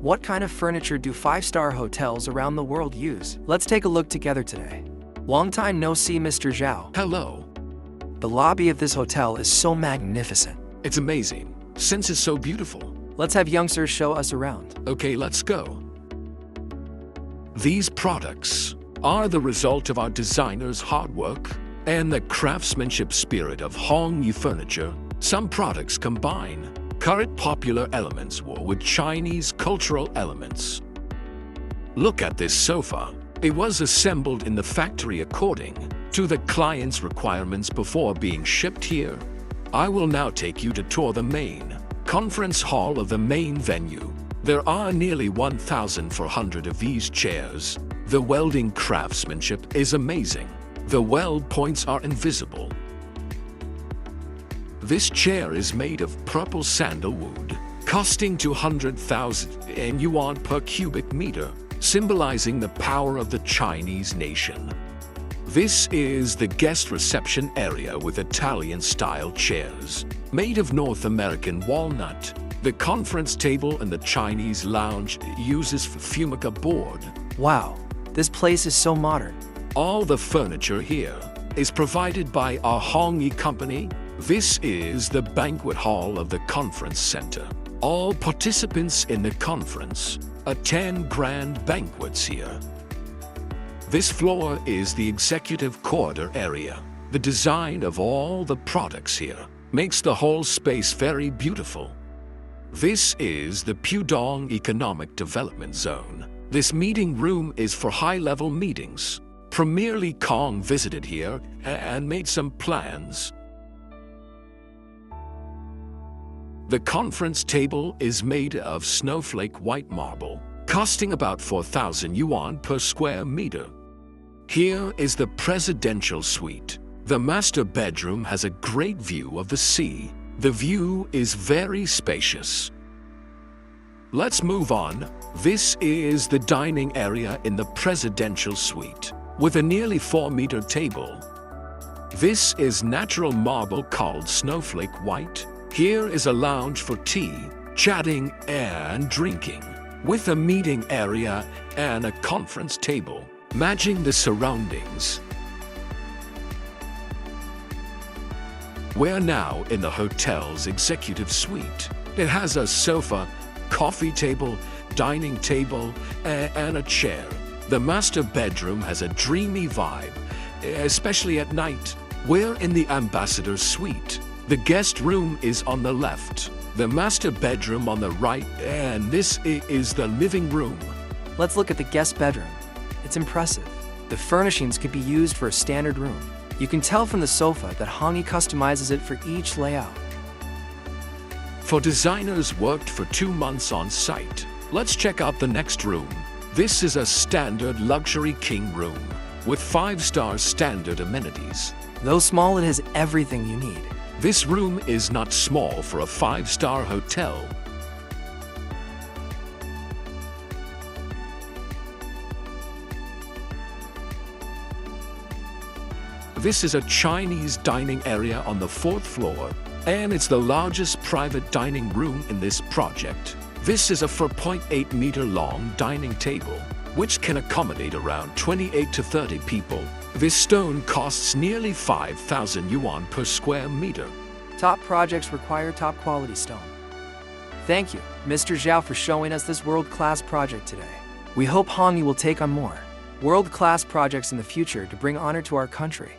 What kind of furniture do 5-star hotels around the world use? Let's take a look together today. Long time no see, Mr. Zhao. Hello. The lobby of this hotel is so magnificent. It's amazing, since it's so beautiful. Let's have youngsters show us around. Okay, let's go. These products are the result of our designers' hard work and the craftsmanship spirit of Hongye Furniture. Some products combine current popular elements with Chinese cultural elements. Look at this sofa. It was assembled in the factory according to the client's requirements before being shipped here. I will now take you to tour the main conference hall of the main venue. There are nearly 1,400 of these chairs. The welding craftsmanship is amazing. The weld points are invisible. This chair is made of purple sandalwood, costing 200,000 yuan per cubic meter, symbolizing the power of the Chinese nation. This is the guest reception area with Italian-style chairs, made of North American walnut. The conference table and the Chinese lounge uses Fumeca board. Wow, this place is so modern. All the furniture here is provided by our Hongye company. This is the banquet hall of the conference center. All participants in the conference attend grand banquets here. This floor is the executive corridor area. The design of all the products here makes the whole space very beautiful. This is the Pudong Economic Development Zone. This meeting room is for high-level meetings. Premier Li Kong visited here and made some plans. The conference table is made of Snowflake White marble, costing about 4,000 yuan per square meter. Here is the presidential suite. The master bedroom has a great view of the sea. The view is very spacious. Let's move on. This is the dining area in the presidential suite, with a nearly 4-meter table. This is natural marble called Snowflake White. Here is a lounge for tea, chatting, and drinking, with a meeting area and a conference table, matching the surroundings. We're now in the hotel's executive suite. It has a sofa, coffee table, dining table, and a chair. The master bedroom has a dreamy vibe, especially at night. We're in the ambassador's suite. The guest room is on the left, the master bedroom on the right, and this is the living room. Let's look at the guest bedroom. It's impressive. The furnishings could be used for a standard room. You can tell from the sofa that Hongye customizes it for each layout. For designers worked for 2 months on site. Let's check out the next room. This is a standard luxury king room with 5-star standard amenities. Though small, it has everything you need. This room is not small for a 5-star hotel. This is a Chinese dining area on the 4th floor, and it's the largest private dining room in this project. This is a 4.8-meter long dining table, which can accommodate around 28 to 30 people. This stone costs nearly 5,000 yuan per square meter. Top projects require top quality stone. Thank you, Mr. Zhao, for showing us this world-class project today. We hope Hongye will take on more world-class projects in the future to bring honor to our country.